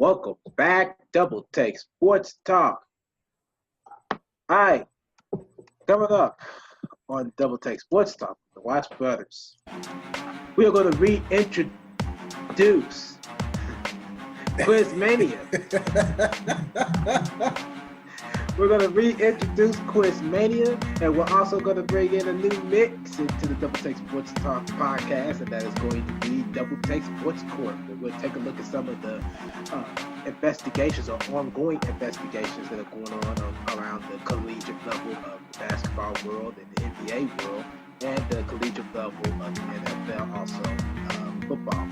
Welcome back, Double Take Sports Talk. All right, coming up on Double Take Sports Talk, the Watch Brothers. We are going to reintroduce Quizmania. We're going to reintroduce Quizmania, and we're also going to bring in a new mix into the Double Take Sports Talk podcast, and that is going to be Double Take Sports Court. We'll take a look at some of the investigations or ongoing investigations that are going on around the collegiate level of the basketball world and the NBA world, and the collegiate level of the NFL, also football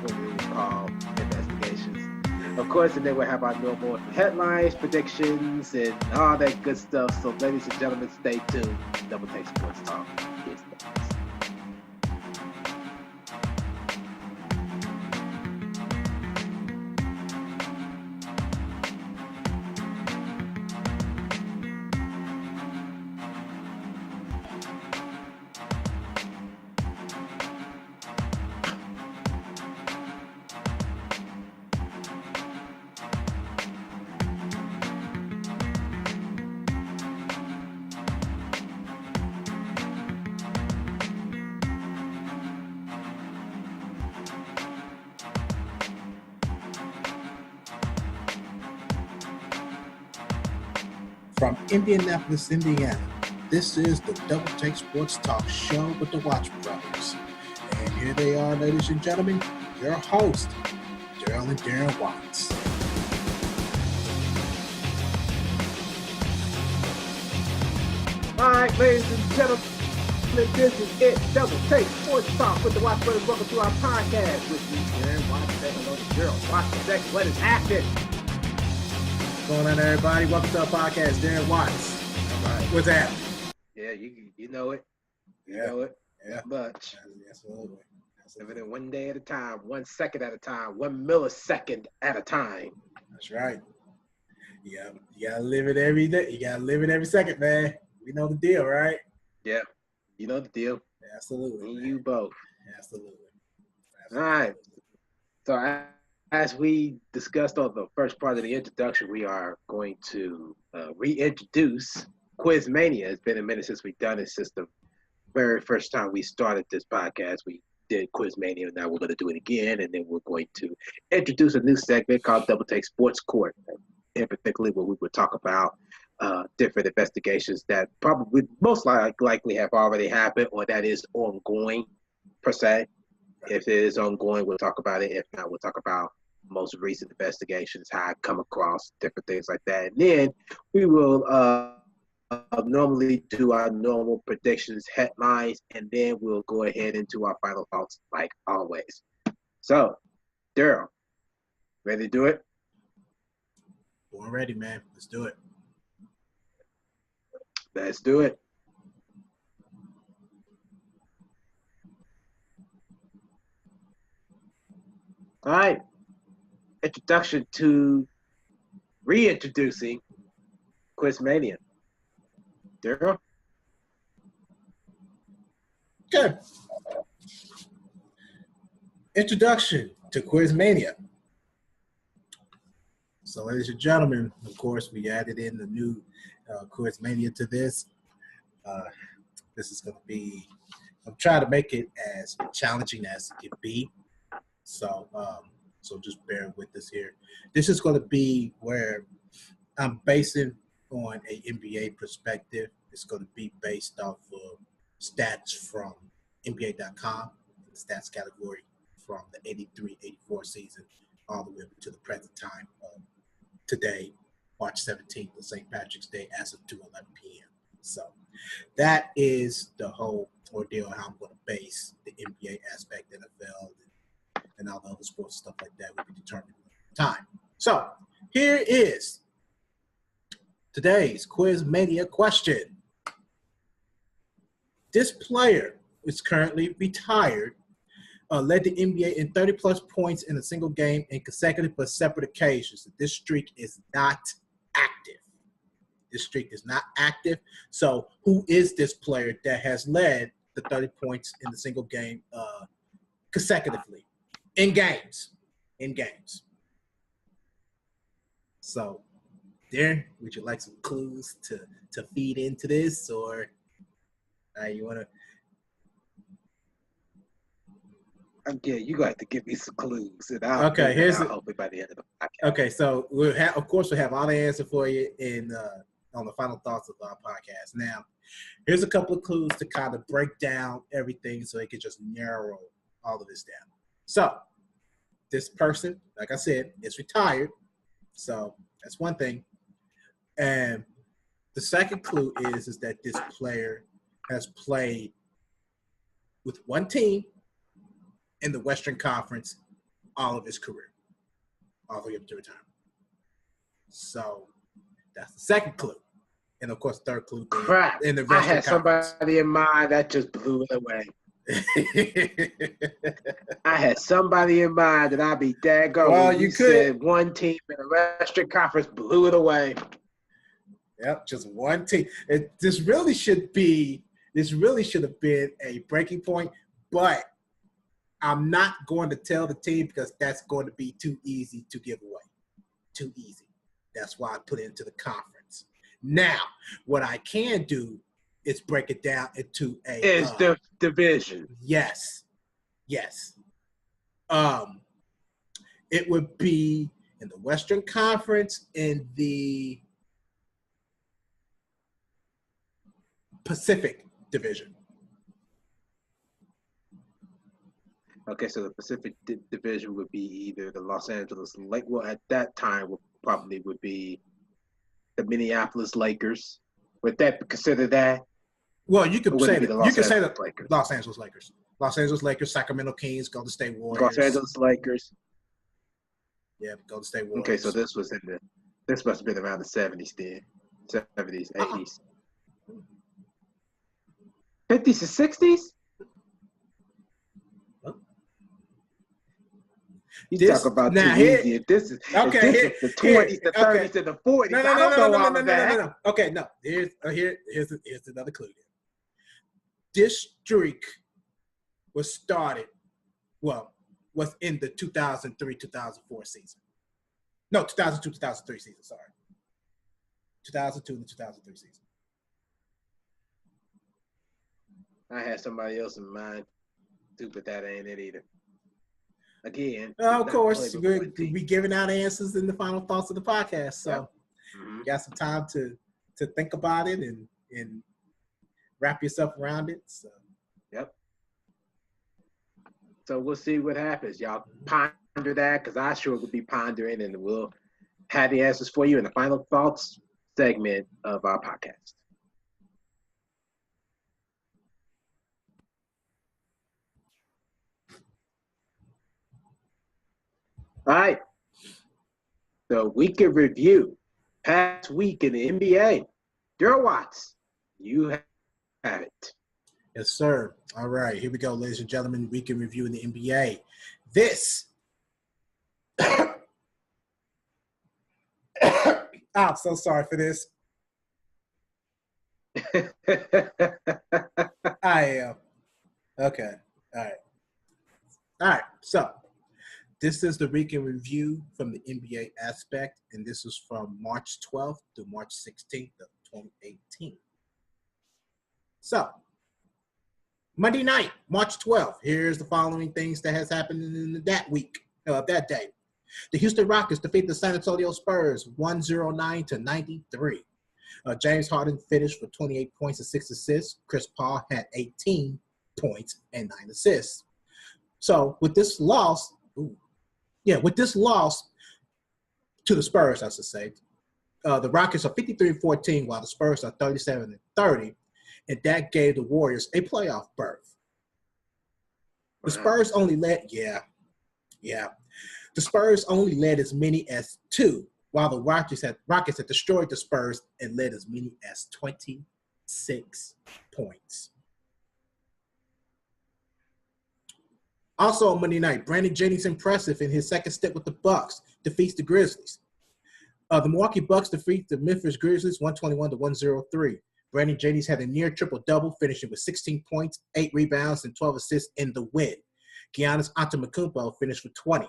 what we would call investigations. Of course, and then we'll have our normal headlines, predictions, and all that good stuff. So, ladies and gentlemen, stay tuned. Double Take Sports Talk is next. From Indianapolis, Indiana, this is the Double Take Sports Talk show with the Watch Brothers. And here they are, ladies and gentlemen, your host, Daryl and Darren Watts. All right, ladies and gentlemen, this is it. Double Take Sports Talk with the Watch Brothers. Welcome to our podcast with me, Darren Watts. Say hello to Daryl Watts. What is happening? What's going on, everybody? Welcome to our podcast, Darren Watts. All right. What's that? Yeah, you know it. You know it. Yeah. Much. Absolutely. Living it one day at a time, 1 second at a time, 1 millisecond at a time. That's right. Yeah, you gotta live it every day. You gotta live it every second, man. We know the deal, right? Yeah, you know the deal. Absolutely. And you both. Absolutely. All right. So as we discussed on the first part of the introduction, we are going to reintroduce Quizmania. It's been a minute since we've done it. Since the very first time we started this podcast, we did Quizmania. Now we're going to do it again, and then we're going to introduce a new segment called Double Take Sports Court. In particular, where we would talk about different investigations that probably most likely have already happened or that is ongoing, per se. If it is ongoing, we'll talk about it. If not, we'll talk about most recent investigations, how I come across different things like that. And then we will normally do our normal predictions, headlines, and then we'll go ahead and do our final thoughts like always. So, Daryl, ready to do it? Born ready, man. Let's do it. Let's do it. All right. Introduction to reintroducing Quizmania. Daryl? Good. Introduction to Quizmania. So, ladies and gentlemen, of course, we added in the new Quizmania to this. This is going to be, I'm trying to make it as challenging as it can be. So, so just bear with us here. This is going to be where I'm basing on a NBA perspective. It's going to be based off of stats from NBA.com, the stats category from the 83-84 season all the way up to the present time of today, March 17th of St. Patrick's Day as of 2:11 p.m. So that is the whole ordeal, how I'm going to base the NBA aspect, NFL, and all the other sports stuff like that will be determined at the time. So here is today's Quizmania question. This player is currently retired, led the NBA in 30-plus points in a single game in consecutive but separate occasions. This streak is not active. This streak is not active. So who is this player that has led the 30 points in the single game consecutively in games? in games. So, Darren, would you like some clues to feed into this, or you want to? Yeah, you got to give me some clues, and I'll hopefully by the end of the podcast. Okay, so we'll have all the answer for you on the final thoughts of our podcast. Now, here's a couple of clues to kind of break down everything, so it can just narrow all of this down. So, this person, like I said, is retired. So that's one thing. And the second clue is that this player has played with one team in the Western Conference all of his career, all the way up to retirement. So that's the second clue. And, of course, third clue. Crap. In the I had somebody in mind that just blew it away. I had somebody in mind that I'd be daggone. Well, you said one team in the Western Conference blew it away. Yep, just one team. This really should have been a breaking point, but I'm not going to tell the team because that's going to be too easy to give away. Too easy. That's why I put it into the conference. Now, what I can do is break it down into the division. Yes. It would be in the Western Conference in the Pacific Division. Okay, so the Pacific Division would be either the Los Angeles Lakers. Well, at that time, would be the Minneapolis Lakers. Would that consider that? Well, you could say that. You could say the Lakers. Los Angeles Lakers. Los Angeles Lakers, Sacramento Kings, Golden State Warriors. Los Angeles Lakers. Yeah, Golden State Warriors. Okay, so this must have been around the 70s then. 70s, 80s. 50s and 60s? You talk about too easy. This is the 20s, the 30s, and the 40s. No. Okay, no. Here's another clue. This streak was in the 2003-2004 season. No, 2002-2003 season. Sorry, 2002 and the 2003 season. I had somebody else in mind too, but that ain't it either. Again, of course, we'll be giving out answers in the final thoughts of the podcast. So, you got some time to think about it and wrap yourself around it. So, yep. So we'll see what happens. Y'all ponder that, because I sure will be pondering, and we'll have the answers for you in the final thoughts segment of our podcast. All right. So weekend review. Past week in the NBA. Daryl Watts, you have it. Yes, sir. All right. Here we go, ladies and gentlemen. Weekend review in the NBA. This. I'm so sorry for this. I am. Okay. All right. So, this is the weekend review from the NBA aspect, and this is from March 12th to March 16th of 2018. So, Monday night, March 12th, here's the following things that has happened in that week, that day. The Houston Rockets defeat the San Antonio Spurs 109-93. James Harden finished with 28 points and 6 assists. Chris Paul had 18 points and 9 assists. So, with this loss to the Spurs, I should say, the Rockets are 53-14, while the Spurs are 37-30, and that gave the Warriors a playoff berth. The Spurs only led, the Spurs only led as many as 2, while the Rockets had destroyed the Spurs and led as many as 26 points. Also on Monday night, Brandon Jennings impressive in his second stint with the Bucks, defeats the Grizzlies. The Milwaukee Bucks defeat the Memphis Grizzlies 121-103. Brandon Jennings had a near triple-double, finishing with 16 points, 8 rebounds, and 12 assists in the win. Giannis Antetokounmpo finished with 20.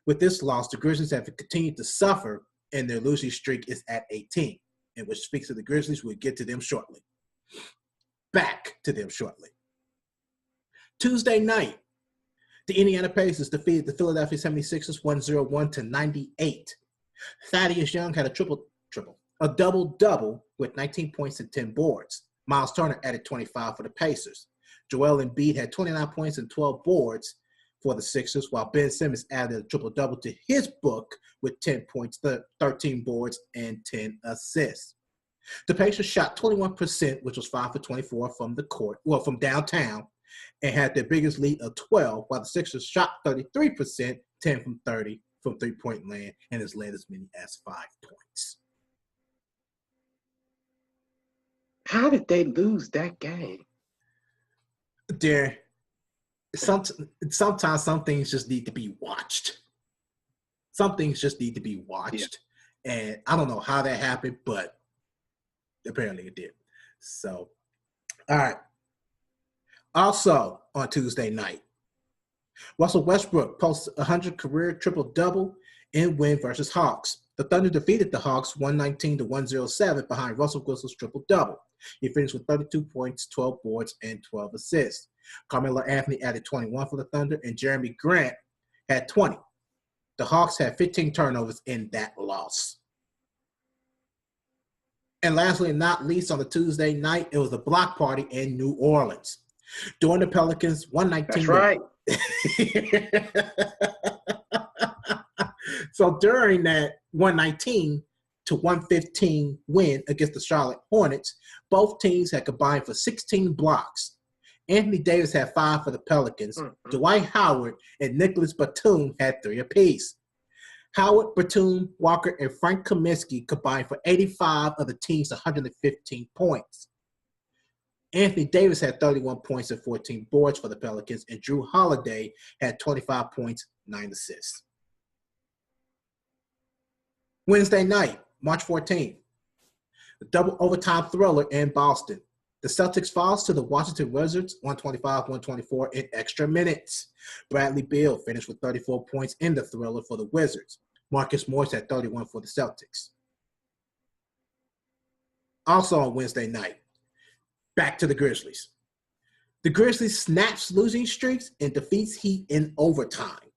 With this loss, the Grizzlies have continued to suffer, and their losing streak is at 18, and which speaks to the Grizzlies. We'll get to them shortly. Back to them shortly. Tuesday night, the Indiana Pacers defeated the Philadelphia 76ers 101-98. Thaddeus Young had a double-double with 19 points and 10 boards. Miles Turner added 25 for the Pacers. Joel Embiid had 29 points and 12 boards for the Sixers, while Ben Simmons added a triple-double to his book with 10 points, 13 boards, and 10 assists. The Pacers shot 21%, which was 5 for 24 from the court, from downtown, and had their biggest lead of 12, while the Sixers shot 33%, 10 from 30 from three-point land, and has led as many as 5 points. How did they lose that game? Sometimes some things just need to be watched. Some things just need to be watched. Yeah. And I don't know how that happened, but apparently it did. So, all right. Also on Tuesday night, Russell Westbrook posts a 100 career triple-double in win versus Hawks. The Thunder defeated the Hawks 119-107 behind Russell Wilson's triple-double. He finished with 32 points, 12 boards, and 12 assists. Carmelo Anthony added 21 for the Thunder, and Jeremy Grant had 20. The Hawks had 15 turnovers in that loss. And lastly, and not least, on the Tuesday night, it was a block party in New Orleans. During the Pelicans, 119. That's right. So during that 119-115 win against the Charlotte Hornets, both teams had combined for 16 blocks. Anthony Davis had 5 for the Pelicans. Mm-hmm. Dwight Howard and Nicholas Batum had 3 apiece. Howard, Batum, Walker, and Frank Kaminsky combined for 85 of the team's 115 points. Anthony Davis had 31 points and 14 boards for the Pelicans, and Drew Holiday had 25 points, 9 assists. Wednesday night, March 14th, the double overtime thriller in Boston. The Celtics falls to the Washington Wizards 125-124 in extra minutes. Bradley Beal finished with 34 points in the thriller for the Wizards. Marcus Morris had 31 for the Celtics. Also on Wednesday night, back to the Grizzlies. The Grizzlies snaps losing streaks and defeats Heat in overtime.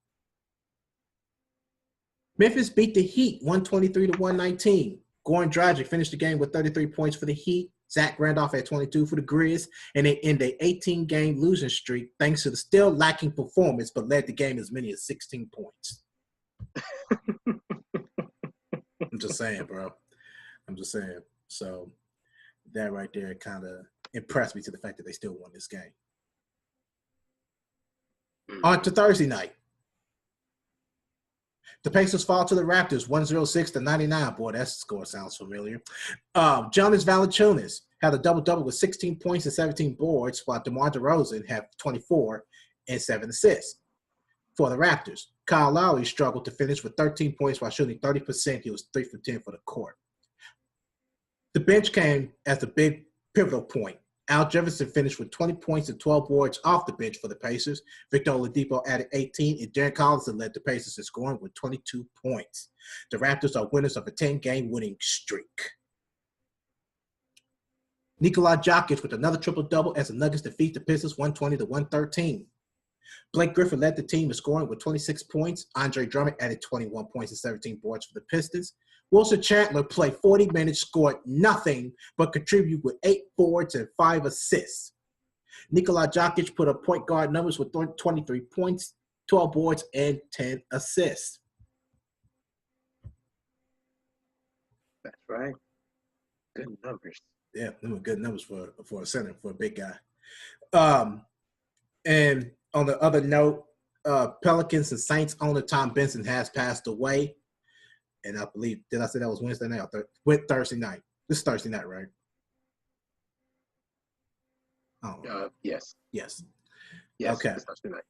Memphis beat the Heat 123-119. Goran Dragic finished the game with 33 points for the Heat. Zach Randolph had 22 for the Grizz, and they end a 18-game losing streak thanks to the still lacking performance, but led the game as many as 16 points. I'm just saying, bro. I'm just saying. So that right there kind of impressed me to the fact that they still won this game. On to Thursday night. The Pacers fall to the Raptors 106-99. Boy, that score sounds familiar. Jonas Valanciunas had a double-double with 16 points and 17 boards, while DeMar DeRozan had 24 and 7 assists. For the Raptors, Kyle Lowry struggled to finish with 13 points while shooting 30%. He was 3 for 10 for the court. The bench came as the big pivotal point. Al Jefferson finished with 20 points and 12 boards off the bench for the Pacers. Victor Oladipo added 18, and Darren Collison led the Pacers in scoring with 22 points. The Raptors are winners of a 10-game winning streak. Nikola Jokic with another triple-double as the Nuggets defeat the Pistons 120-113. Blake Griffin led the team in scoring with 26 points. Andre Drummond added 21 points and 17 boards for the Pistons. Wilson Chandler played 40 minutes, scored nothing, but contributed with 8 boards and 5 assists. Nikola Jokic put up point guard numbers with 23 points, 12 boards, and 10 assists. That's right. Good numbers. Yeah, them are good numbers for a center, for a big guy. And on the other note, Pelicans and Saints owner Tom Benson has passed away. And I believe, did I say that was Wednesday night or Thursday night? This is Thursday night, right? Yes. Yes. Yes. Okay. Thursday night.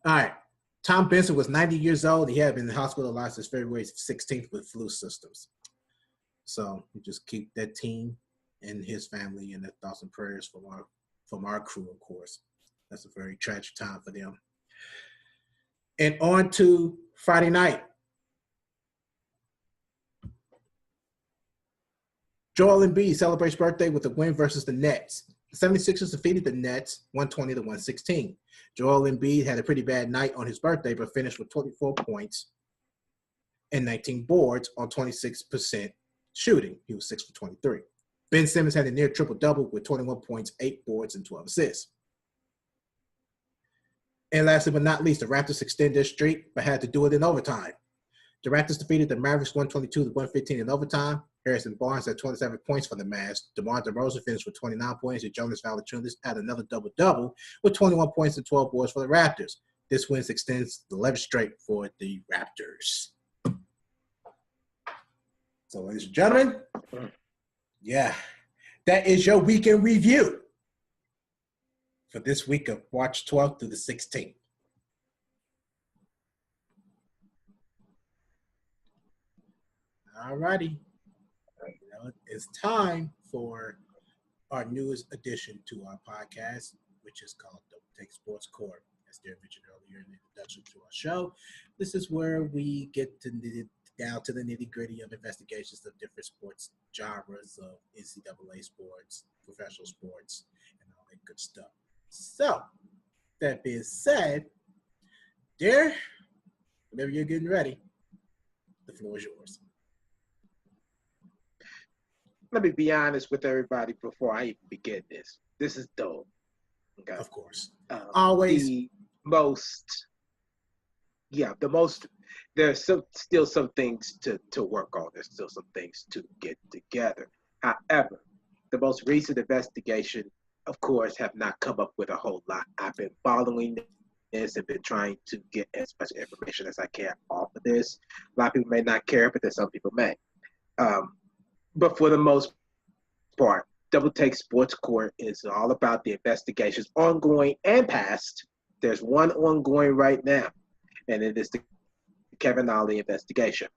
All right. Tom Benson was 90 years old. He had been hospitalized since February 16th with flu symptoms. So we just keep that team and his family in their thoughts and prayers from our crew, of course. That's a very tragic time for them. And on to Friday night. Joel Embiid celebrates birthday with a win versus the Nets. The 76ers defeated the Nets 120-116. Joel Embiid had a pretty bad night on his birthday, but finished with 24 points and 19 boards on 26% shooting. He was 6 for 23. Ben Simmons had a near triple-double with 21 points, 8 boards, and 12 assists. And lastly but not least, the Raptors extend their streak, but had to do it in overtime. The Raptors defeated the Mavericks 122-115 in overtime. Harrison Barnes had 27 points for the Mavs. DeMar DeRozan finished with 29 points, and Jonas Valanciunas had another double-double with 21 points and 12 boards for the Raptors. This win extends the 11th straight for the Raptors. So, ladies and gentlemen, yeah, that is your weekend review for this week of March 12th through the 16th. All righty. It's time for our newest addition to our podcast, which is called Double Take Sports Court. As Darren mentioned earlier in the introduction to our show, this is where we get down to the nitty-gritty of investigations of different sports genres of NCAA sports, professional sports, and all that good stuff. So, that being said, Darren, whenever you're getting ready, the floor is yours. Let me be honest with everybody before I even begin this. This is dope. Okay. Of course. Always. There's still some things to work on. There's still some things to get together. However, the most recent investigation, of course, have not come up with a whole lot. I've been following this and been trying to get as much information as I can off of this. A lot of people may not care, but then some people may. But for the most part, Double Take Sports Court is all about the investigations, ongoing and past. There's one ongoing right now, and it is the Kevin Ollie investigation.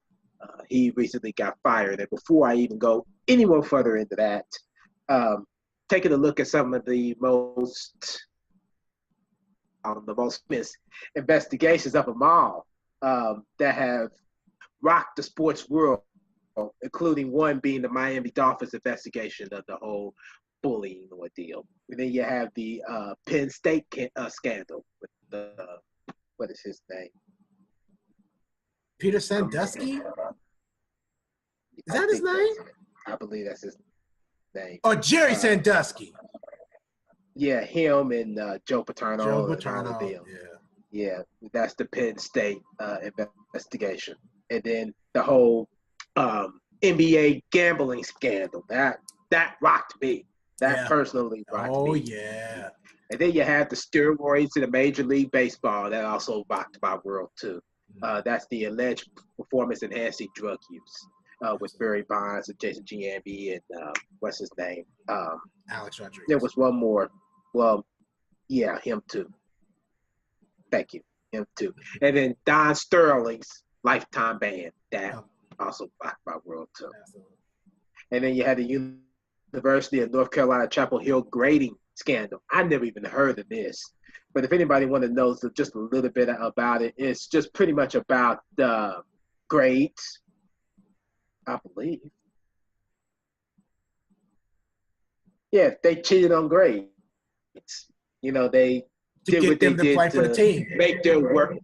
He recently got fired, and before I even go any more further into that, taking a look at some of the most famous investigations of them all that have rocked the sports world, including one being the Miami Dolphins investigation of the whole bullying ordeal. And then you have the Penn State scandal with what is his name? Peter Sandusky? Is that his name? I believe that's his name. Oh, Jerry Sandusky. Yeah, him and Joe Paterno. Joe Paterno, yeah, that's the Penn State investigation. And then the whole NBA gambling scandal. That rocked me. That personally rocked me. Oh, yeah. And then you have the steroids in the Major League Baseball. That also rocked my world, too. That's the alleged performance-enhancing drug use with Barry Bonds and Jason Giambi and what's his name? Alex Rodriguez. There was one more. Well, yeah, him too. Thank you. Him too. And then Don Sterling's lifetime ban. That also rocked my world, too. Absolutely. And then you had the University of North Carolina Chapel Hill grading scandal. I never even heard of this. But if anybody want to know just a little bit about it, it's just pretty much about the grades, I believe. Yeah, they cheated on grades. You know, they did what they did play for the team. Make their work,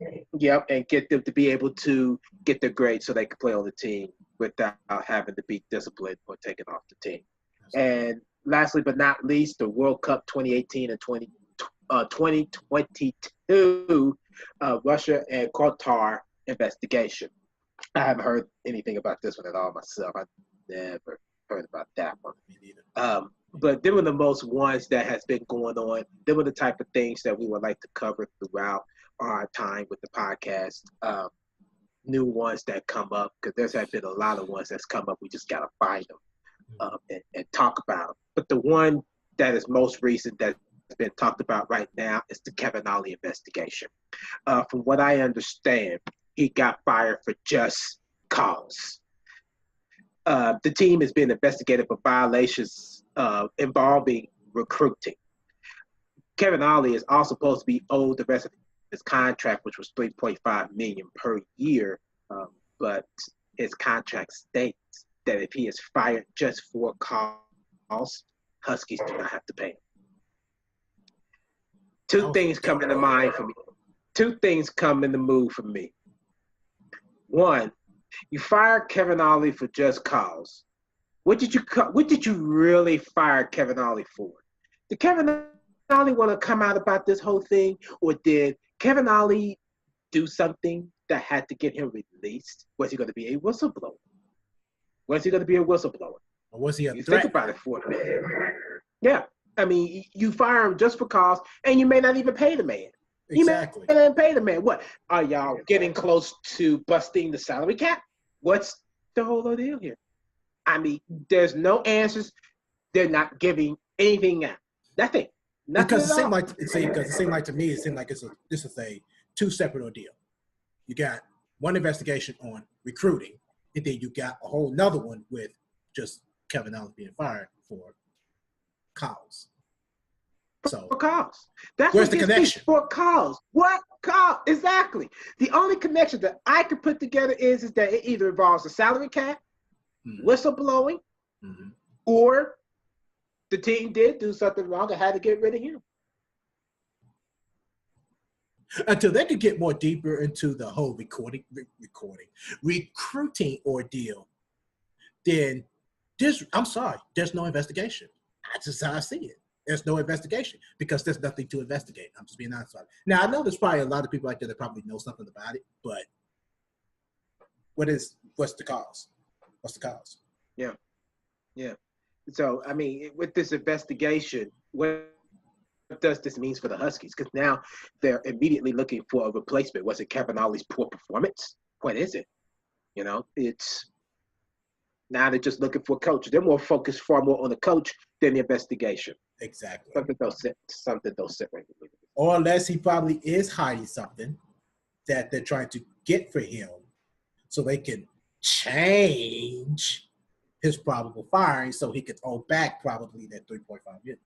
and get them to be able to get their grades so they could play on the team without having to be disciplined or taken off the team. And lastly but not least, the World Cup 2018 and 2022 Russia and Qatar investigation. I haven't heard anything about this one at all myself. I never heard about that one. But they were the most ones that has been going on. They were the type of things that we would like to cover throughout our time with the podcast. New ones that come up, because there's have been a lot of ones that's come up. We just got to find them and talk about them. But the one that is most recent that's been talked about right now is the Kevin Ollie investigation. From what I understand, he got fired for just cause. The team has been investigated for violations involving recruiting. Kevin Ollie is also supposed to be owed the rest of his contract, which was $3.5 million per year. But his contract states that if he is fired just for cause, Huskies do not have to pay him. Two things come into mind for me. Two things come in the mood for me. One, you fired Kevin Ollie for just cause. What did you really fire Kevin Ollie for? Did Kevin Ollie want to come out about this whole thing, or did Kevin Ollie do something that had to get him released? Was he going to be a whistleblower? Was he going to be a whistleblower? Or was he a You threat? think about it for a minute. Yeah. I mean, you fire him just for cause, and you may not even pay the man. Exactly. You may not pay the man. What? Are y'all getting close to busting the salary cap? What's the whole deal here? I mean, there's no answers. They're not giving anything out. Nothing. Because it seemed like to me, it seemed like this is a two separate ordeal. You got one investigation on recruiting, and then you got a whole nother one with just Kevin Allen being fired for cause. So for cause. That's where's what the gets connection? For cause. What cause? Exactly. The only connection that I could put together is that it either involves the salary cap, whistleblowing, or the team did do something wrong and had to get rid of him. Until they could get more deeper into the whole recruiting ordeal, then I'm sorry, there's no investigation. That's just how I see it. There's no investigation because there's nothing to investigate. I'm just being honest about it. Now, I know there's probably a lot of people out there that probably know something about it, but what's the cause? What's the cause? Yeah. So, I mean, with this investigation, what does this mean for the Huskies? Because now they're immediately looking for a replacement. Was it Kevin Ollie's poor performance? What is it? Now they're just looking for a coach. They're more focused far more on the coach than the investigation. Exactly. Something they'll sit right with. Or unless he probably is hiding something that they're trying to get for him so they can change his probable firing so he could owe back probably that $3.5 million.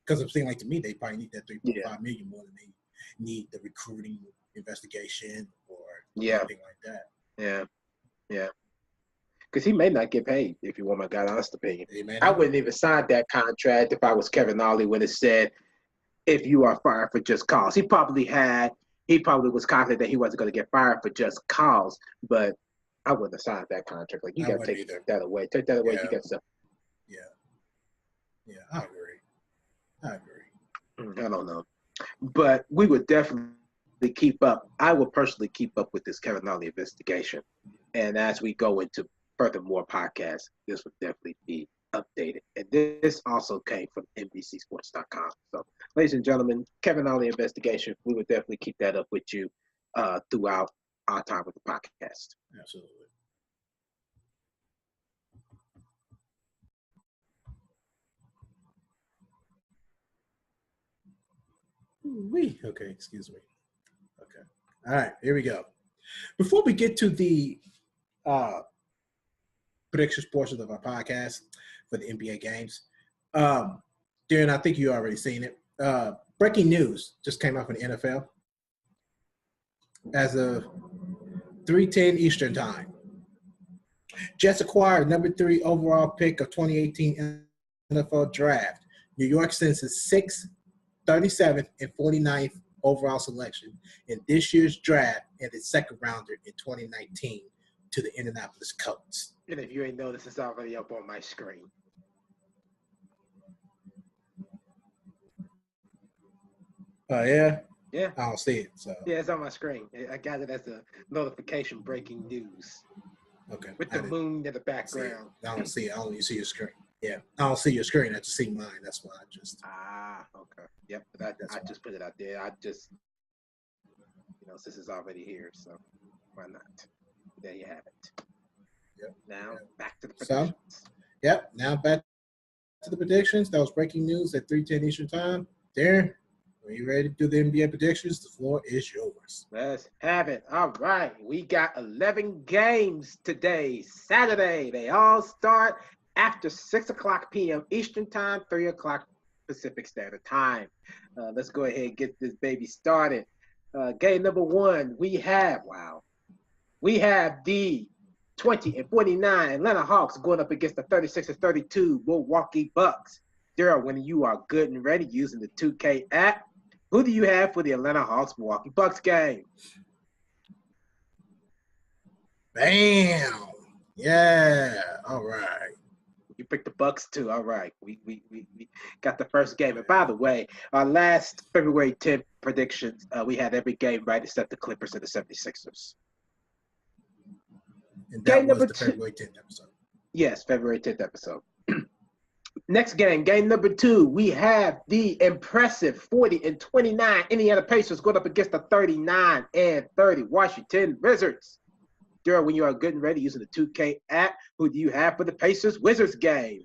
Because it seems like to me they probably need that $3.5 million more than they need the recruiting investigation or anything like that. Yeah. Because he may not get paid, if you want my God honest opinion. I wouldn't even sign that contract if I was Kevin Ollie when it said, if you are fired for just cause. He probably was confident that he wasn't going to get fired for just cause, but I wouldn't have signed that contract. Like, you got to take that away. Take that away. Yeah. You got stuff. Yeah, I agree. I don't know. But we would definitely keep up. I will personally keep up with this Kevin Ollie investigation. And as we go into furthermore podcasts, this would definitely be updated. And this also came from NBCSports.com. So, ladies and gentlemen, Kevin Ollie investigation, we would definitely keep that up with you throughout our time with the podcast. Absolutely. Okay, excuse me. Okay. All right, here we go. Before we get to the predictions portion of our podcast for the NBA games, Darren, I think you already seen it. Breaking news just came out from the NFL. As of 3:10 Eastern Time, Jets acquired number 3 overall pick of 2018 NFL Draft. New York sends its 6th, 37th, and 49th overall selection in this year's draft and its second rounder in 2019 to the Indianapolis Colts. And if you ain't noticed, it's already up on my screen. Oh, yeah? Yeah. I don't see it. So yeah, it's on my screen. I got it as a notification breaking news. Okay. With the moon in the background. I don't see it. I only see your screen. Yeah. I don't see your screen. I just see mine. That's why I just. Okay. Yep. I just put it out there. I just, since it's already here, so why not? There you have it. Yep. Now, back to the predictions. Now back to the predictions. That was breaking news at 3:10 Eastern Time. Darren, are you ready to do the NBA predictions? The floor is yours. Let's have it. All right. We got 11 games today, Saturday. They all start after 6 o'clock p.m. Eastern Time, 3 o'clock Pacific Standard Time. Let's go ahead and get this baby started. Game number 1, we have the 20-49 Atlanta Hawks going up against the 36-32 Milwaukee Bucks. Daryl, when you are good and ready using the 2K app, who do you have for the Atlanta Hawks Milwaukee Bucks game? Bam! Yeah. All right. You picked the Bucks too. All right. We got the first game. And by the way, our last February 10th predictions, we had every game right except the Clippers and the 76ers. And that was the February 10th episode. Yes, February 10th episode. Next game number 2, we have the impressive 40-29 Indiana Pacers going up against the 39-30 Washington Wizards. Daryl, when you are good and ready using the 2K app, who do you have for the Pacers Wizards game?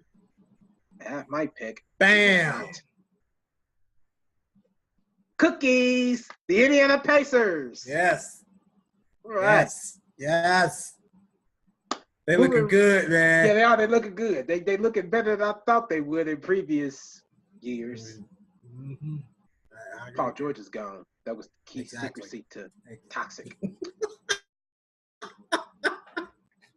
I have my pick. Bam! Cookies, the Indiana Pacers. Yes. All right. Yes. They looking good, man. Yeah, they are. They're looking good. They looking better than I thought they would in previous years. Mm-hmm. Paul George is gone. That was the key secrecy to toxic.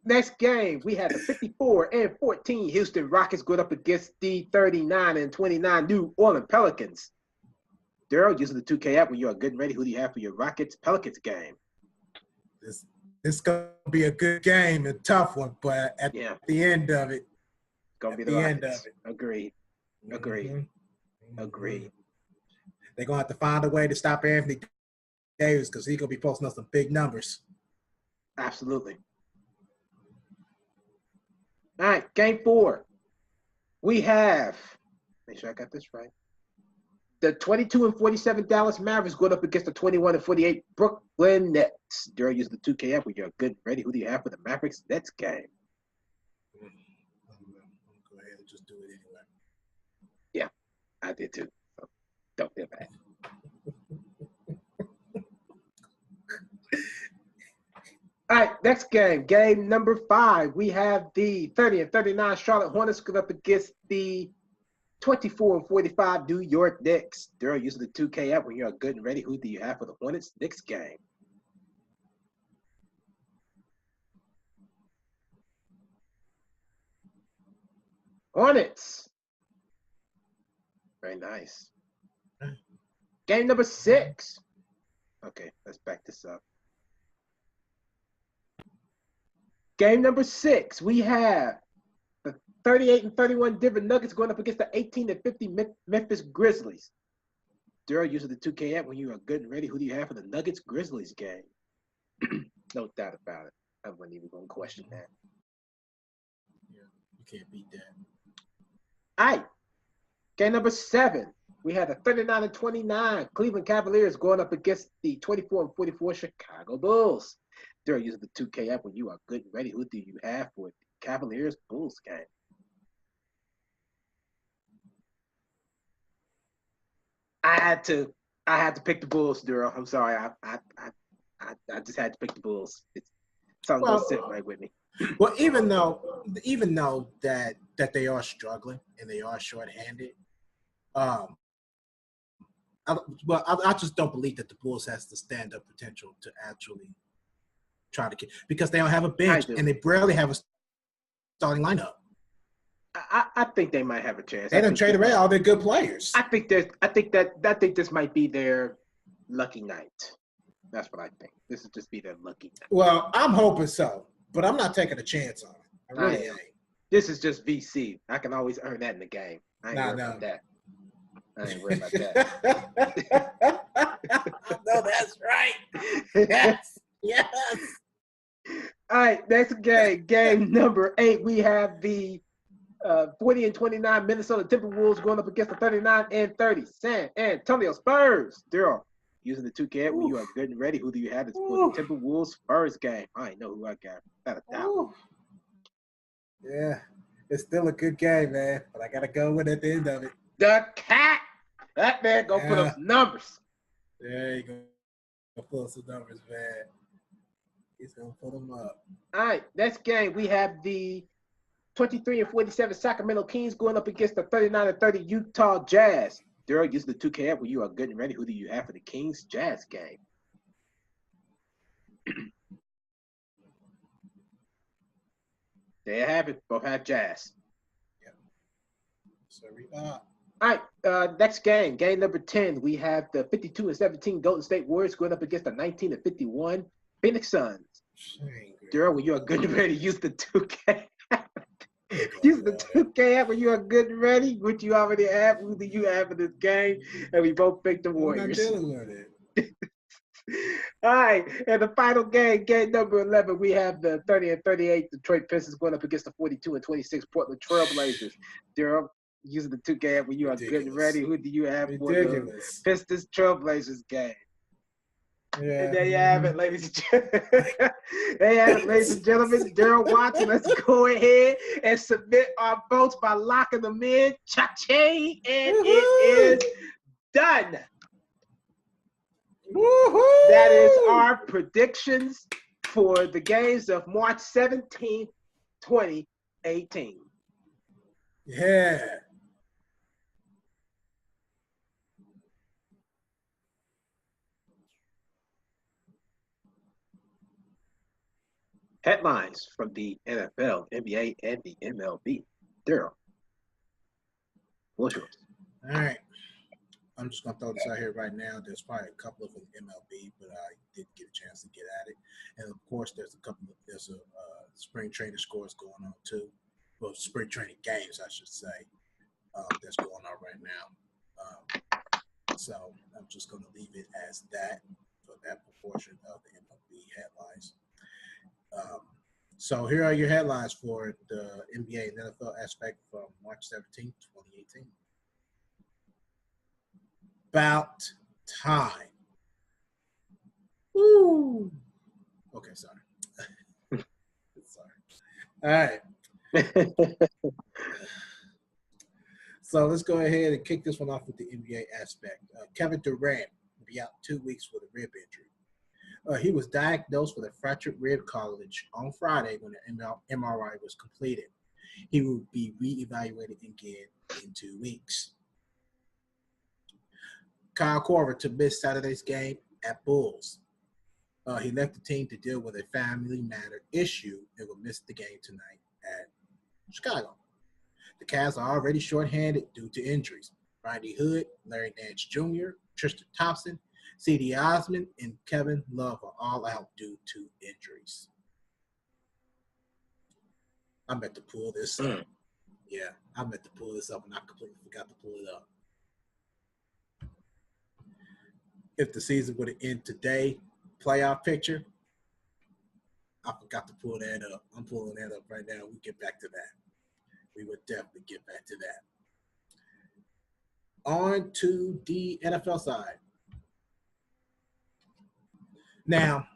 Next game, we had the 54-14 Houston Rockets going up against the 39-29 New Orleans Pelicans. Daryl, using the 2K app, when you are good and ready, who do you have for your Rockets-Pelicans game? This is going to be a good game, a tough one, but at the end of it, it's going to be the end of it. Agreed. Mm-hmm. They're going to have to find a way to stop Anthony Davis because he's going to be posting up some big numbers. Absolutely. All right, game 4. We have, make sure I got this right, the 22-47 Dallas Mavericks going up against the 21-48 Brooklyn Nets. Daryl, use the 2K app when you're good and ready. Who do you have for the Mavericks Nets game? I'm going to go ahead and just do it anyway. Yeah, I did too. So don't feel bad. All right, next game. Game number 5. We have the 30-39 Charlotte Hornets going up against the 24-45 New York Knicks. Daryl, using the 2K app when you're good and ready. Who do you have for the Hornets Knicks game? Hornets. Very nice. Game number 6. Okay, let's back this up. Game number 6, we have the 38-31 Denver Nuggets going up against the 18-50 Memphis Grizzlies. Daryl, using the 2K app when you are good and ready. Who do you have for the Nuggets Grizzlies game? No doubt about it. I wasn't even going to question that. Yeah, you can't beat that. All right. Game number 7, we had the 39-29 Cleveland Cavaliers going up against the 24-44 Chicago Bulls. They're using the 2K app when you are good and ready. Who do you have for the Cavaliers Bulls game? I had to pick the Bulls, Daryl. I'm sorry. I just had to pick the Bulls. It's something that's sitting right with me. Well, even though that they are struggling and they are shorthanded, I just don't believe that the Bulls has the stand-up potential to actually try to get, because they don't have a bench and they barely have a starting lineup. I think they might have a chance. They done traded away all their good players. I think this might be their lucky night. That's what I think. This would just be their lucky night. Well, I'm hoping so, but I'm not taking a chance on it. I really ain't. This is just VC. I can always earn that in the game. I ain't worried about that. I ain't worried about that. No, that's right. Yes. Yes. All right, next game. Game number 8. We have the 40-29 Minnesota Timberwolves going up against the 39-30 San Antonio Spurs. Daryl, using the 2K app when you are good and ready. Who do you have for the Timberwolves Spurs game? I ain't know who I got. Without a doubt. Yeah, it's still a good game, man. But I gotta go with it at the end of it. The cat. That man gonna put up some numbers. There you go. Gonna put up some numbers, man. He's gonna put them up. All right, next game we have the 23-47 Sacramento Kings going up against the 39-30 Utah Jazz. Daryl, use the 2K app when you are good and ready. Who do you have for the Kings Jazz game? There you have it. Both have Jazz. Yep. So all right, next game, game number 10, we have the 52-17 Golden State Warriors going up against the 19-51 Phoenix Suns. Daryl, when you are good and ready, use the 2K. Use the 2K app when you are good and ready. What you already have, who do you have in this game? And we both picked the Warriors. I'm not dealing with it. All right, and the final game, game number 11, we have the 30-38 Detroit Pistons going up against the 42-26 Portland Trail Blazers. Daryl, using the 2K app when you are good and ready, who do you have for the Pistons Trail Blazers game? Yeah. And there you have it, ladies and gentlemen. There you have it, ladies and gentlemen. Daryl Watson, let's go ahead and submit our votes by locking them in. Cha-ching, and it is done. Woo-hoo! That is our predictions for the games of March 17th, 2018. Yeah. Headlines from the NFL, NBA, and the MLB. Daryl, what's yours? All right. I'm just going to throw this out here right now. There's probably a couple of MLB, but I didn't get a chance to get at it. And, of course, there's a spring training scores going on, too. Well, spring training games, I should say, that's going on right now. So I'm just going to leave it as that for that proportion of the MLB headlines. So here are your headlines for the NBA and NFL aspect from March 17, 2018. About time. Woo. Okay, sorry. Sorry. All right. So let's go ahead and kick this one off with the NBA aspect. Kevin Durant will be out 2 weeks with a rib injury. He was diagnosed with a fractured rib cartilage on Friday when the MRI was completed. He will be reevaluated again in 2 weeks. Kyle Korver to miss Saturday's game at Bulls. He left the team to deal with a family matter issue and will miss the game tonight at Chicago. The Cavs are already shorthanded due to injuries. Rodney Hood, Larry Nance Jr., Tristan Thompson, C.D. Osman, and Kevin Love are all out due to injuries. I meant to pull this up. Yeah, I meant to pull this up, and I completely forgot to pull it up. If the season would have ended today, playoff picture, I forgot to pull that up. I'm pulling that up right now. We'll get back to that. We would definitely get back to that. On to the NFL side. Now,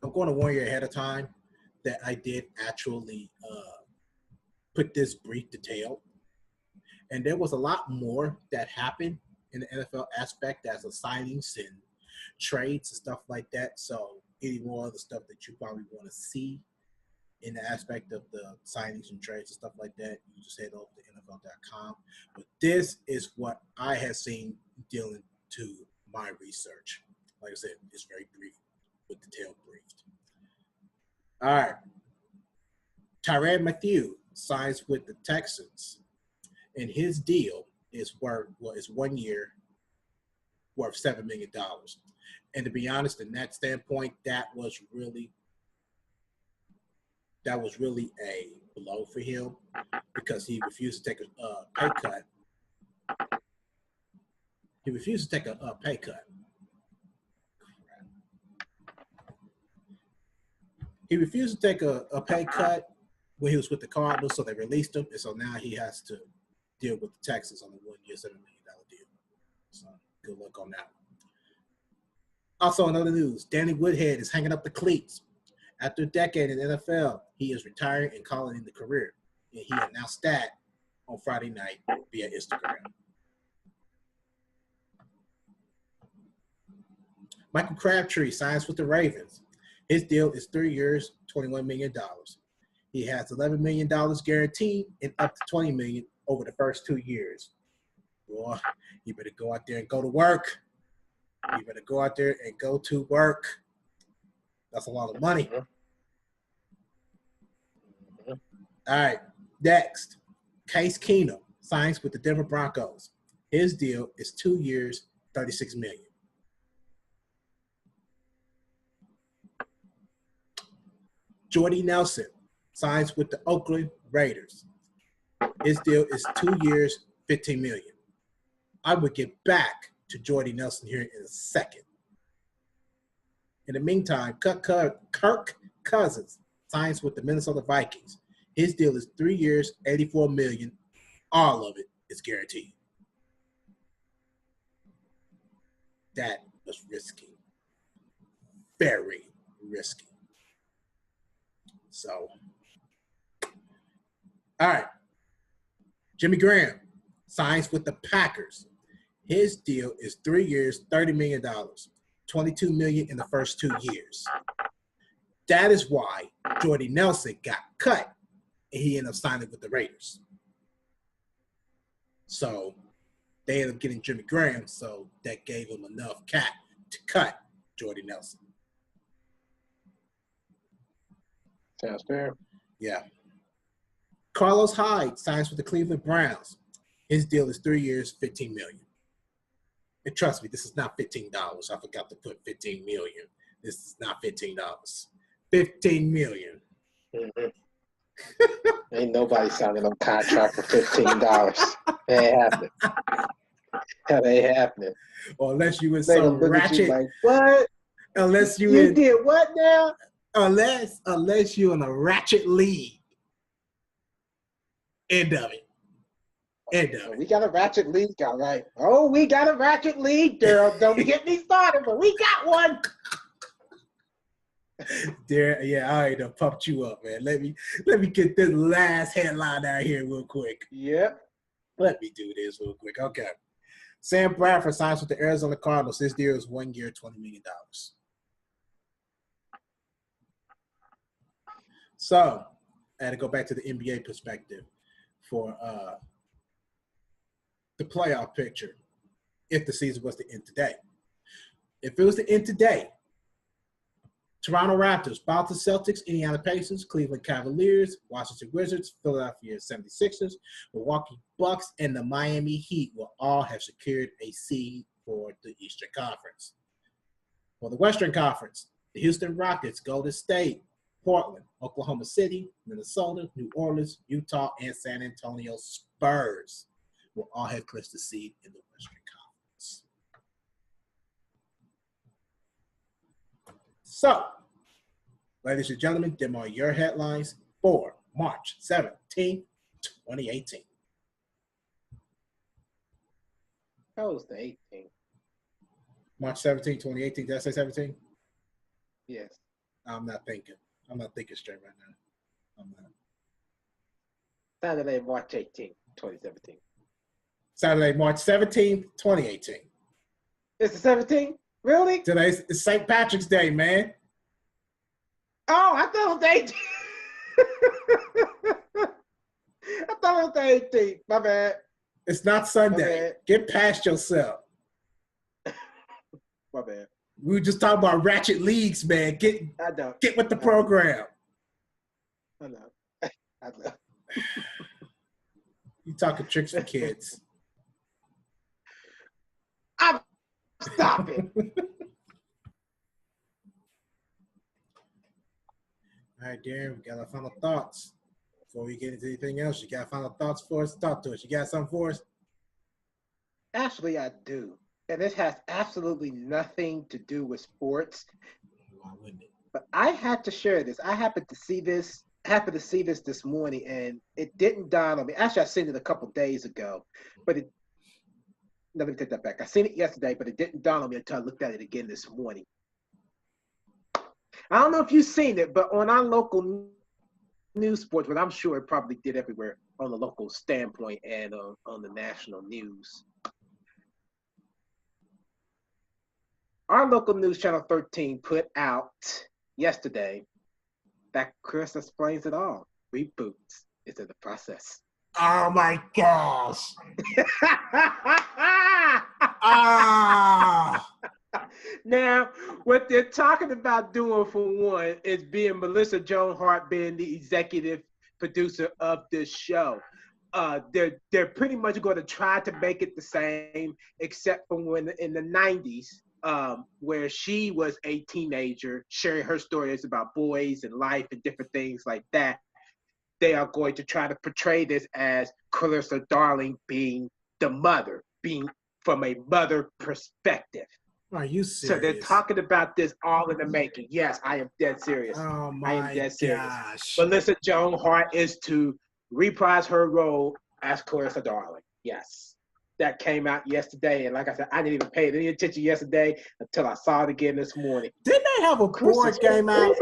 I'm going to warn you ahead of time that I did actually put this brief detail. And there was a lot more that happened in the NFL aspect as of signings and trades and stuff like that. So any more of the stuff that you probably want to see in the aspect of the signings and trades and stuff like that, you just head over to NFL.com. But this is what I have seen dealing to my research. Like I said, it's very brief, with detail briefed. All right. Tyrann Mathieu signs with the Texans, and his deal is worth 1 year, worth $7 million. And to be honest, in that standpoint, that was really a blow for him because he refused to take a pay cut. He refused to take a pay cut. He refused to take a pay cut when he was with the Cardinals, so they released him, and so now he has to deal with the Texans on a 1 year, $7 million deal. So good luck on that. Also, in other news, Danny Woodhead is hanging up the cleats. After a decade in the NFL, he is retiring and calling in the career. And he announced that on Friday night via Instagram. Michael Crabtree signs with the Ravens. His deal is 3 years, $21 million. He has $11 million guaranteed and up to $20 million over the first 2 years. Boy, you better go out there and go to work. You better go out there and go to work. That's a lot of money. Mm-hmm. All right. Next, Case Keenum signs with the Denver Broncos. His deal is 2 years, $36 million. Jordy Nelson signs with the Oakland Raiders. His deal is 2 years, $15 million. I would get back to Jordy Nelson here in a second. In the meantime, Kirk Cousins signs with the Minnesota Vikings. His deal is 3 years, $84 million. All of it is guaranteed. That was risky. Very risky. So, all right. Jimmy Graham signs with the Packers. His deal is 3 years, $30 million, $22 million in the first 2 years. That is why Jordy Nelson got cut and he ended up signing with the Raiders. So they ended up getting Jimmy Graham, so that gave him enough cap to cut Jordy Nelson. Sounds fair. Yeah. Carlos Hyde signs with the Cleveland Browns. His deal is 3 years, $15 million. And trust me, this is not $15. I forgot to put $15 million. This is not $15. $15 million. Mm-hmm. Ain't nobody signing no contract for $15. It ain't happening. That ain't happening. Or unless you in some ratchet. Like, what? Unless you did what now? Unless you're in a ratchet league. End of it. We got a ratchet league, all right. Oh, we got a ratchet league, girl. Don't get me started, but we got one. There, yeah, I already done pumped you up, man. Let me get this last headline out here real quick. Yep. Let me do this real quick. Okay. Sam Bradford signs with the Arizona Cardinals. This deal is 1 year, $20 million. So, I had to go back to the NBA perspective for the playoff picture if the season was to end today. If it was to end today, Toronto Raptors, Boston Celtics, Indiana Pacers, Cleveland Cavaliers, Washington Wizards, Philadelphia 76ers, Milwaukee Bucks, and the Miami Heat will all have secured a seed for the Eastern Conference. For the Western Conference, the Houston Rockets, Golden State, Portland, Oklahoma City, Minnesota, New Orleans, Utah, and San Antonio Spurs will all have clinched the seed in the Western Conference. So, ladies and gentlemen, them are your headlines for March 17, 2018. How was the 18th? March 17, 2018. Did I say 17? Yes. I'm not thinking straight right now. I'm not. Saturday, March 18th, 2017. Saturday, March 17th, 2018. It's the 17th? Really? Today's St. Patrick's Day, man. Oh, I thought it was the 18th. I thought it was the 18th. My bad. It's not Sunday. Get past yourself. My bad. We were just talking about ratchet leagues, man. Get with the program. I know. You talking tricks for kids. Stop it. All right, Darren, we got our final thoughts. Before we get into anything else, you got final thoughts for us? Talk to us. You got something for us? Actually, I do. And this has absolutely nothing to do with sports. Why wouldn't it? But I had to share this. I happened to see this this morning, and it didn't dawn on me. Actually, I seen it a couple days ago, but let me take that back. I seen it yesterday, but it didn't dawn on me until I looked at it again this morning. I don't know if you've seen it, but on our local news sports, but I'm sure it probably did everywhere on the local standpoint and on the national news. Our local news channel 13 put out yesterday that Chris Explains It All reboots is in the process. Oh my gosh. Now, what they're talking about doing for one is being Melissa Joan Hart being the executive producer of this show. They're pretty much going to try to make it the same, except for when in the 90s, where she was a teenager sharing her stories about boys and life and different things like that. They are going to try to portray this as Clarissa Darling being the mother, being from a mother perspective. Are you serious? So they're talking about this all in the making. Yes, I am dead serious. Oh my I am dead serious. gosh. Melissa Joan Hart is to reprise her role as Clarissa Darling. Yes. That came out yesterday. And like I said, I didn't even pay any attention yesterday until I saw it again this morning. Didn't they have a board game out?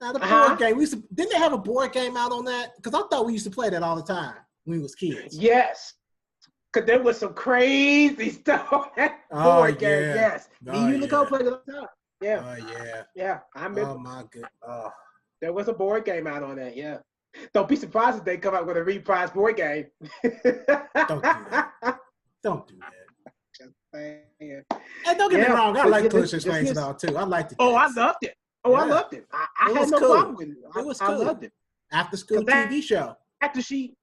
Now the board game, didn't they have a board game out on that? Because I thought we used to play that all the time when we was kids. Yes. Because there was some crazy stuff on that board game. Yes. You Nicole played it all the time. Yeah. Oh, yeah. Yeah. I remember. Oh, my good. Oh. There was a board game out on that, yeah. Don't be surprised if they come out with a reprise board game. Don't do that. Don't do that. Just saying. And don't get me wrong, I like Clarissa Explains It All, too. I liked it. Oh, I loved it. I loved it. I had no problem with it. It was cool. I loved it. After school TV show. After she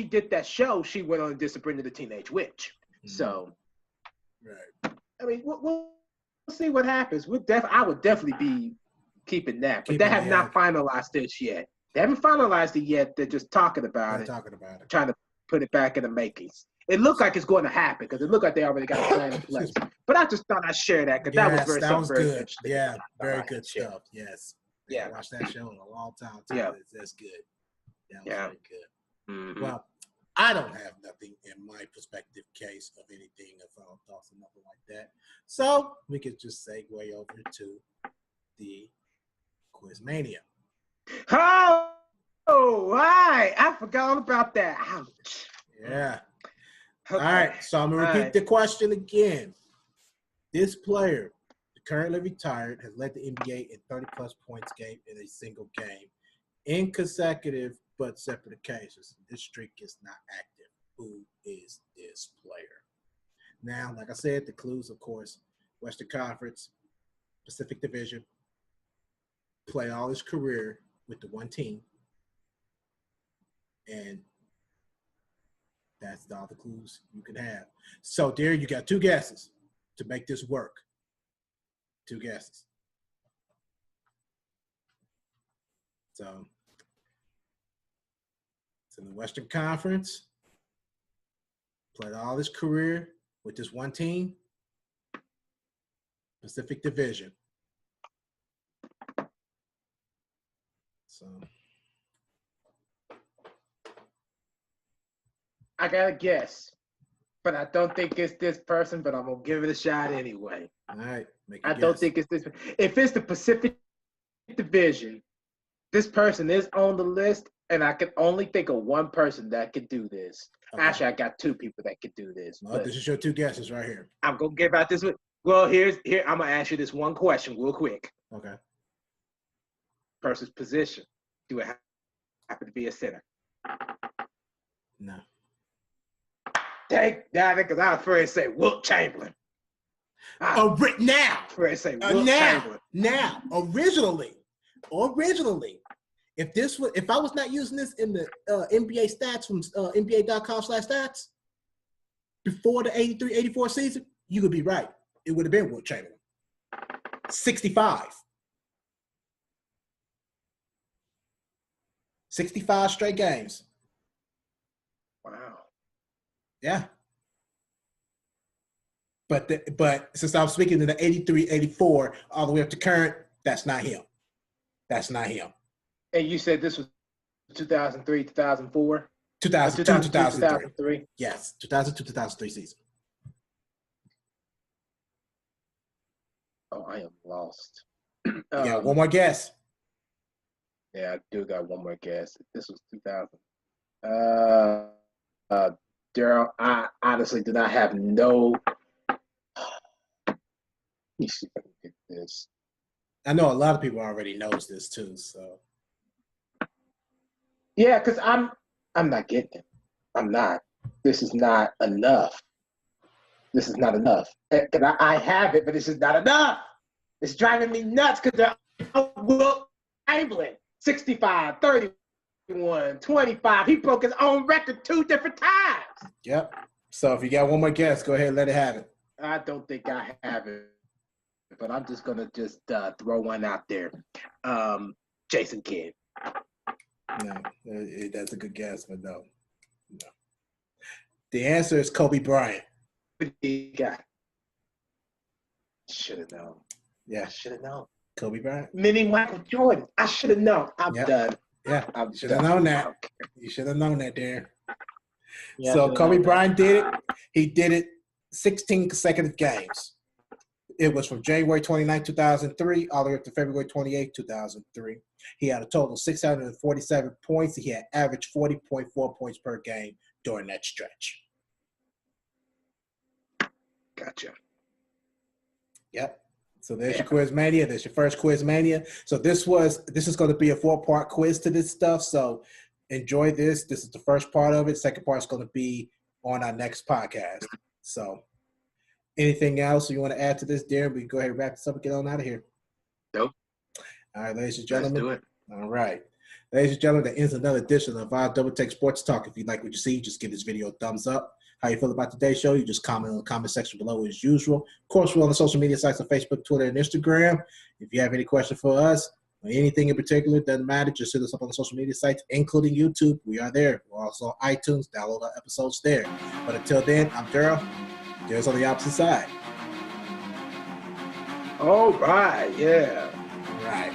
did that show, she went on to Discipline the Teenage Witch. Mm-hmm. So, right. I mean, we'll see what happens. I would definitely be keeping that, but they have not finalized this yet. They haven't finalized it yet. They're just talking about it. Trying to put it back in the makings. It looks like it's going to happen because it looked like they already got a plan in place. But I just thought I'd share that because that was very good. Yeah, very good stuff. Yes. Yeah. I watched that show in a long time too. Yeah. That's good. That was very good. Mm-hmm. Well, I don't have nothing in my perspective case of anything of final thoughts or nothing like that. So we could just segue over to the Quiz Mania. Oh, right. I forgot all about that. Ouch. Yeah. Okay. All right. So I'm going to repeat the question again. This player, currently retired, has led the NBA in 30-plus points game in a single game in consecutive but separate occasions. This streak is not active. Who is this player? Now, like I said, the clues, of course, Western Conference, Pacific Division, play all his career with the one team. And that's all the clues you can have. So, dear, you got 2 guesses to make this work. 2 guesses. So, it's in the Western Conference. Played all his career with this one team. Pacific Division. So I got a guess, but I don't think it's this person, but I'm going to give it a shot anyway. All right. I don't think it's this. If it's the Pacific Division, this person is on the list, and I can only think of one person that could do this. Okay. Actually, I got 2 people that could do this. Well, this is your 2 guesses right here. I'm going to give out this one. Well, here. I'm going to ask you this one question real quick. Okay. Person's position. Do it happen to be a center? No. Take that because I was afraid to say Wilt Chamberlain. Now, Chamberlain. Now, originally, if I was not using this in the NBA stats from NBA.com/stats before the 83-84 season, you could be right. It would have been Wilt Chamberlain. 65. 65 straight games. Wow. Yeah. But since I was speaking to the 83-84 all the way up to current, that's not him. That's not him. And you said this was 2003, 2004? 2002, 2003. Yes, 2002, 2003 season. Oh, I am lost. Yeah, one more guess. Yeah, I do got one more guess. This was 2000. Daryl, I honestly do not have no. Let me see if I can get this. I know a lot of people already knows this too, so. Yeah, because I'm not getting it. I'm not. This is not enough. This is not enough. And I have it, but this is not enough. It's driving me nuts because they're Will Chamberlain, 65, 31, 25. He broke his own record 2 different times. Yep. So if you got one more guess, go ahead and let it have it. I don't think I have it, but I'm just going to throw one out there. Jason Kidd. No, that's a good guess, but no. The answer is Kobe Bryant. Should have known. Yeah. I should have known. Kobe Bryant. Mini Michael Jordan. I should have known. I'm done. Yeah, you should have known that. You should have known that, Darren. Yeah, so Kobe Bryant did it. He did it 16 consecutive games. It was from January 29, 2003, all the way up to February 28, 2003. He had a total of 647 points. He had averaged 40.4 points per game during that stretch. Gotcha. Yep. So there's your Quiz Mania. There's your first Quiz Mania. So this is going to be a 4-part quiz to this stuff. So enjoy this. This is the first part of it. Second part is going to be on our next podcast. So anything else you want to add to this, Darren? We can go ahead and wrap this up and get on out of here. Nope. All right, ladies and gentlemen. Let's do it. All right. Ladies and gentlemen, that ends another edition of our Double Take Sports Talk. If you like what you see, just give this video a thumbs up. How you feel about today's show, you just comment in the comment section below as usual. Of course, we're on the social media sites on Facebook, Twitter, and Instagram. If you have any questions for us or anything in particular, doesn't matter. Just hit us up on the social media sites, including YouTube. We are there. We're also on iTunes. Download our episodes there. But until then, I'm Daryl. Daryl's on the opposite side. All right. Yeah. All right.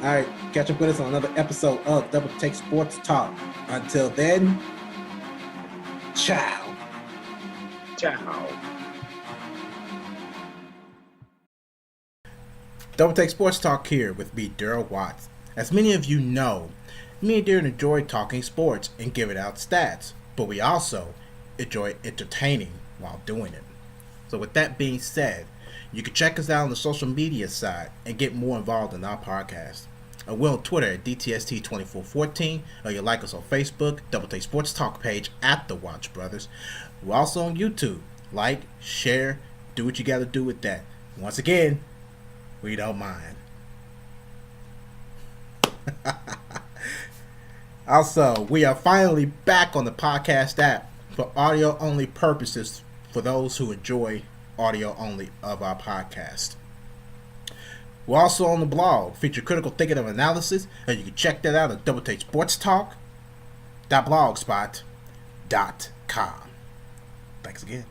All right. Catch up with us on another episode of Double Take Sports Talk. Until then, ciao. Ciao. Double Take Sports Talk here with me, Daryl Watts. As many of you know, me and Darren enjoy talking sports and giving out stats, but we also enjoy entertaining while doing it. So with that being said, you can check us out on the social media side and get more involved in our podcast. We're on Twitter at DTST2414, or you like us on Facebook, Double Take Sports Talk page at The Watch Brothers. We're also on YouTube. Like, share, do what you got to do with that. Once again, we don't mind. Also, we are finally back on the podcast app for audio-only purposes for those who enjoy audio-only of our podcast. We're also on the blog, feature critical thinking and analysis, and you can check that out at doubletakesportstalk.blogspot.com. Thanks again.